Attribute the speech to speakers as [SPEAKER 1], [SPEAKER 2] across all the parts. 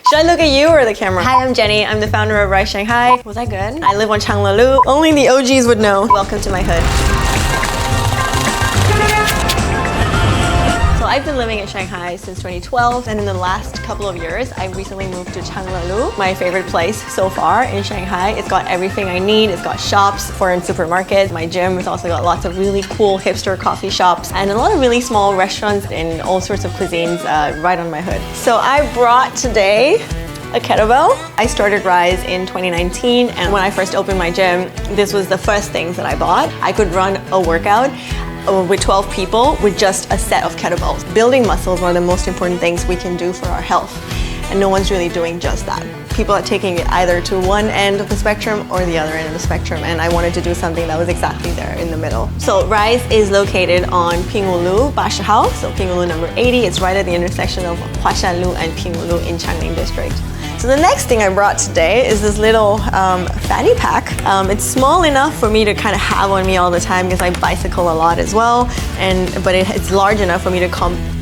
[SPEAKER 1] Should I look at you or the camera? Hi, I'm Jenny. I'm the founder of Rise Shanghai. Was that good? I live on Changlelu. Only the OGs would know. Welcome to my hood. So I've been living in Shanghai since 2012, and in the last couple of years, I recently moved to Changlelu, my favorite place so far in Shanghai. It's got everything I need. It's got shops, foreign supermarkets. My gym has also got lots of really cool hipster coffee shops and a lot of really small restaurants and all sorts of cuisines right on my hood. So I brought today a kettlebell. I started Rise in 2019, and when I first opened my gym, this was the first things that I bought. I could run a workout with 12 people with just a set of kettlebells. Building muscle is one of the most important things we can do for our health, and no one's really doing just that. People are taking it either to one end of the spectrum or the other end of the spectrum, and I wanted to do something that was exactly there in the middle. So Rise is located on Pingwulu, Bashihao, so Pingwulu number 80. It's right at the intersection of Huashan Road and Pingwulu in Huashan District. So the next thing I brought today is this little fanny pack. It's small enough for me to kind of have on me all the time because I bicycle a lot as well, but it's large enough for me to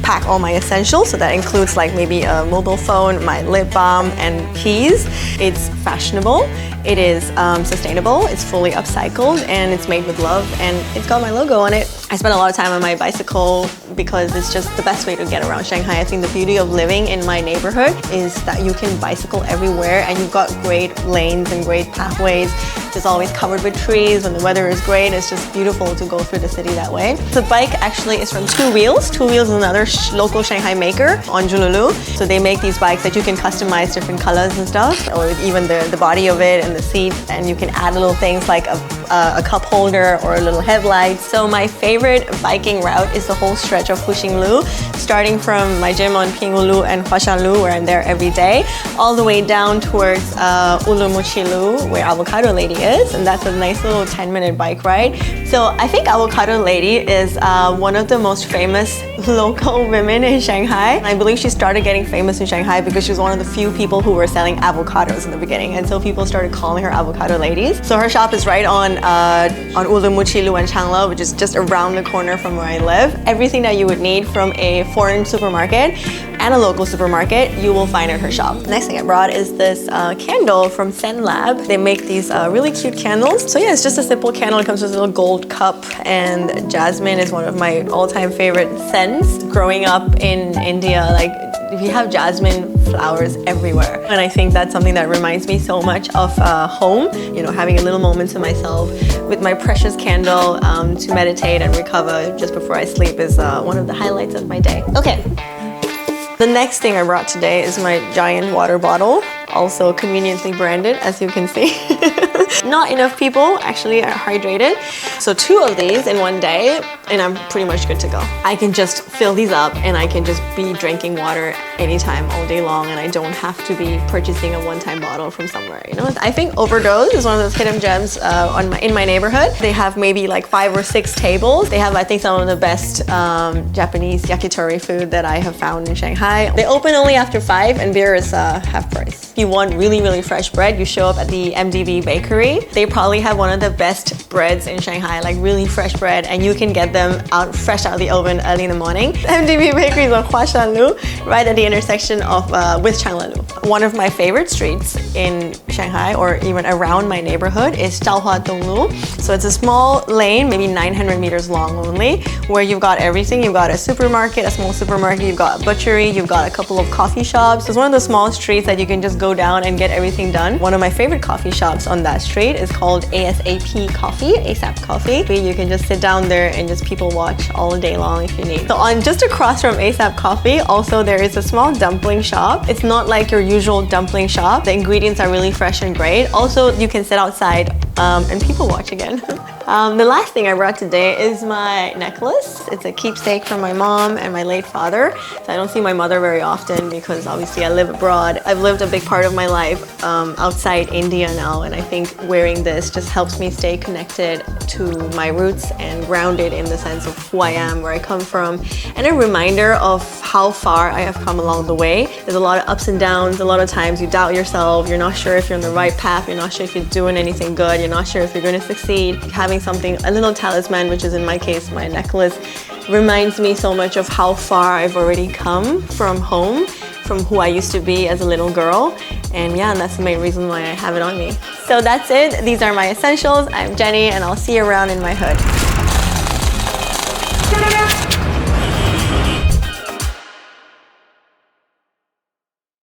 [SPEAKER 1] pack all my essentials. So that includes like maybe a mobile phone, my lip balm, and keys. It's fashionable, it is sustainable, it's fully upcycled, and it's made with love, and it's got my logo on it. I spend a lot of time on my bicycle because it's just the best way to get around Shanghai. I think the beauty of living in my neighborhood is that you can bicycle everywhere, and you've got great lanes and great pathways. It's always covered with trees. When the weather is great, it's just beautiful to go through the city that way. The bike actually is from Two Wheels. Two Wheels is another local Shanghai maker on Jululu. So they make these bikes that you can customize different colors and stuff, or even the body of it and the seat, and you can add little things like a cup holder or a little headlight. So my favorite biking route is the whole stretch of Huxinglu, starting from my gym on Pingwulu and Huashanlu, where I'm there every day, all the way down towards Ulumuchilu, where Avocado Lady is, and that's a nice little 10-minute bike ride. So I think Avocado Lady is one of the most famous local women in Shanghai. I believe she started getting famous in Shanghai because she was one of the few people who were selling avocados in the beginning, and so people started calling her Avocado Ladies. So her shop is right on Ulumuchilu and Changla, which is just around the corner from where I live. Everything that you would need from a foreign supermarket and a local supermarket, you will find at her shop. The next thing I brought is this candle from Sen Lab. They make these really cute candles. So yeah, it's just a simple candle. It comes with a little gold cup, and jasmine is one of my all-time favorite scents. Growing up in India, like we have jasmine flowers everywhere, and I think that's something that reminds me so much of home. You know, having a little moment to myself with my precious candle to meditate and recover just before I sleep is one of the highlights of my day. Okay. The next thing I brought today is my giant water bottle, also conveniently branded, as you can see. Not enough people actually are hydrated. So 2 of these in one day, and I'm pretty much good to go. I can just fill these up, and I can just be drinking water anytime, all day long, and I don't have to be purchasing a one-time bottle from somewhere. You know, I think Overdose is one of those hidden gems in my neighborhood. They have maybe like 5 or 6 tables. They have, I think, some of the best Japanese yakitori food that I have found in Shanghai. They open only after 5, and beer is half price. If you want really, really fresh bread, you show up at the MDB bakery. They probably have one of the best breads in Shanghai, like really fresh bread, and you can get them fresh out of the oven early in the morning. MDB bakery is on Huashanlu, right at the intersection of with Changlelu. One of my favorite streets in Shanghai, or even around my neighborhood, is Zhaohua Donglu. So it's a small lane, maybe 900 meters long only, where you've got everything. You've got a supermarket, a small supermarket, you've got a butchery, you've got a couple of coffee shops. It's one of the small streets that you can just go down and get everything done. One of my favorite coffee shops on that street is called ASAP Coffee, ASAP Coffee. You can just sit down there and just people watch all day long if you need. So on just across from ASAP Coffee, also there is a small dumpling shop. It's not like your usual dumpling shop. The ingredients are really fresh and great. Also, you can sit outside and people watch again. The last thing I brought today is my necklace. It's a keepsake from my mom and my late father. So I don't see my mother very often because obviously I live abroad. I've lived a big part of my life outside India now, and I think wearing this just helps me stay connected to my roots and grounded in the sense of who I am, where I come from, and a reminder of how far I have come along the way. There's a lot of ups and downs. A lot of times you doubt yourself. You're not sure if you're on the right path. You're not sure if you're doing anything good. You're not sure if you're going to succeed. Having something, a little talisman, which is in my case my necklace, reminds me so much of how far I've already come from home from who I used to be as a little girl. And yeah, that's the main reason why I have it on me. So that's it. These are my essentials. I'm Jenny, and I'll see you around in my hood.